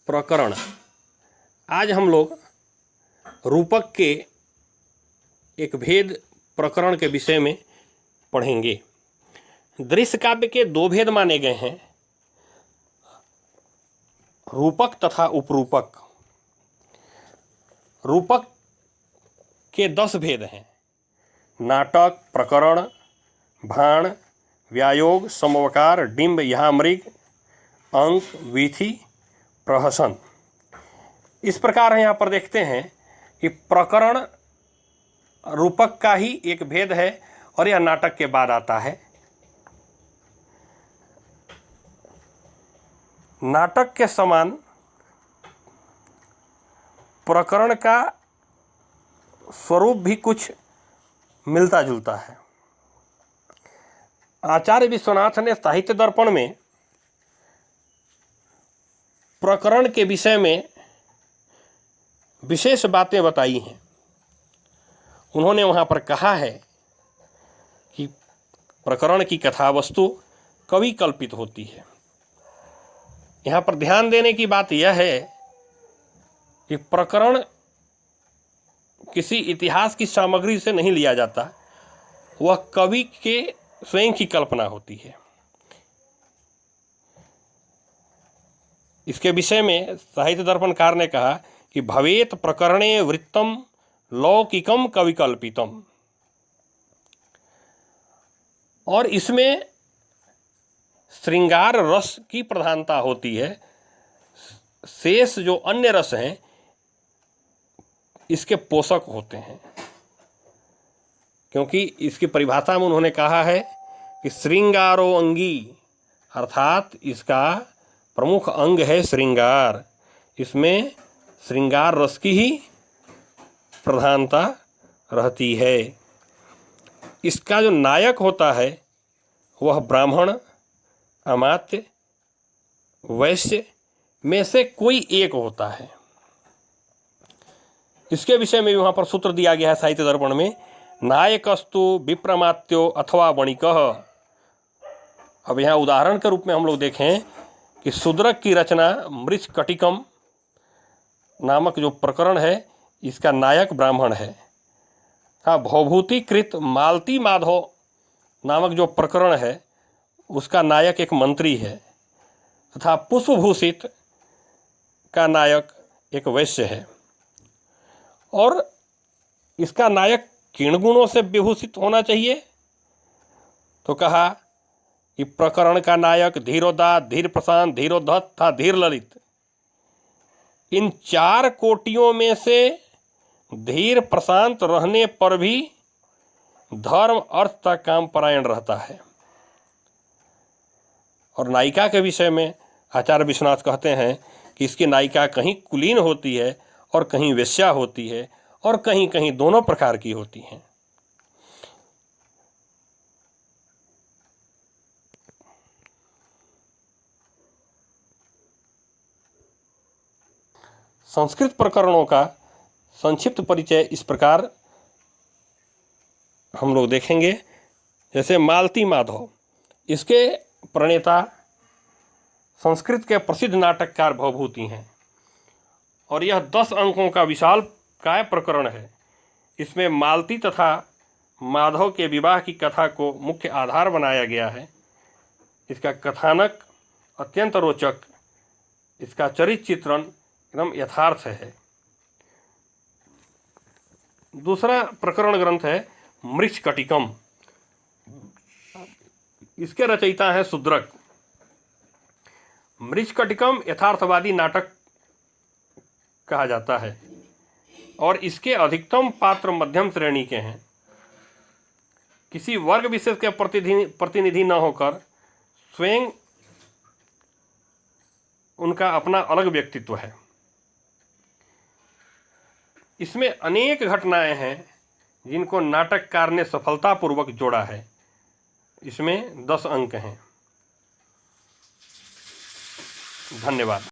प्रकरण। आज हम लोग रूपक के एक भेद प्रकरण के विषय में पढ़ेंगे। दृश्य काव्य के दो भेद माने गए हैं, रूपक तथा उपरूपक। रूपक के 10 भेद हैं: नाटक, प्रकरण, भाण, व्यायोग, समवकार, डिंब, यामृग, अंक, वीथी, प्रहसन। इस प्रकार यहाँ पर देखते हैं कि प्रकरण रूपक का ही एक भेद है और यह नाटक के बाद आता है। नाटक के समान प्रकरण का स्वरूप भी कुछ मिलता जुलता है। आचार्य विश्वनाथ ने साहित्य दर्पण में प्रकरण के विषय में विशेष बातें बताई हैं। उन्होंने वहाँ पर कहा है कि प्रकरण की कथा वस्तु कवि कल्पित होती है। यहाँ पर ध्यान देने की बात यह है कि प्रकरण किसी इतिहास की सामग्री से नहीं लिया जाता, वह कवि के स्वयं की कल्पना होती है। इसके विषय में साहित्य दर्पणकार ने कहा कि भवेत प्रकरणे वृत्तम लौकिकम कविकल्पितम, और इसमें श्रृंगार रस की प्रधानता होती है। शेष जो अन्य रस हैं इसके पोषक होते हैं, क्योंकि इसकी परिभाषा में उन्होंने कहा है कि श्रृंगारो अंगी, अर्थात इसका प्रमुख अंग है श्रृंगार। इसमें श्रृंगार रस की ही प्रधानता रहती है। इसका जो नायक होता है वह ब्राह्मण, अमात्य, वैश्य में से कोई एक होता है। इसके विषय में वहाँ पर सूत्र दिया गया है साहित्य दर्पण में, नायकस्तु विप्रमात्यो अथवा वणिकः। अब यहाँ उदाहरण के रूप में हम लोग देखें कि शूद्रक की रचना मृच्छकटिकम नामक जो प्रकरण है, इसका नायक ब्राह्मण है। भवभूतिकृत मालती माधव नामक जो प्रकरण है, उसका नायक एक मंत्री है, तथा पुष्पभूषित का नायक एक वैश्य है। और इसका नायक किन गुणों से विभूषित होना चाहिए? तो कहा कि प्रकरण का नायक धीरोदात, धीर प्रशांत, धीरोद्धत था धीर ललित। इन 4 कोटियों में से धीर प्रशांत रहने पर भी धर्म अर्थ तथा काम परायण रहता है। और नायिका के विषय में आचार्य विश्वनाथ कहते हैं कि इसकी नायिका कहीं कुलीन होती है और कहीं वेश्या होती है और कहीं कहीं दोनों प्रकार की होती हैं। संस्कृत प्रकरणों का संक्षिप्त परिचय इस प्रकार हम लोग देखेंगे। जैसे मालती माधव, इसके प्रणेता संस्कृत के प्रसिद्ध नाटककार भवभूति हैं और यह 10 अंकों का विशाल काय प्रकरण है। इसमें मालती तथा माधव के विवाह की कथा को मुख्य आधार बनाया गया है। इसका कथानक अत्यंत रोचक, इसका चरित्र चित्रण एकदम यथार्थ है। दूसरा प्रकरण ग्रंथ है मृच्छकटिकम। इसके रचयिता हैं शूद्रक। मृच्छकटिकम यथार्थवादी नाटक कहा जाता है और इसके अधिकतम पात्र मध्यम श्रेणी के हैं। किसी वर्ग विशेष के प्रतिनिधि न होकर स्वयं उनका अपना अलग व्यक्तित्व है। इसमें अनेक घटनाएं हैं जिनको नाटककार ने सफलतापूर्वक जोड़ा है। इसमें 10 अंक हैं। धन्यवाद।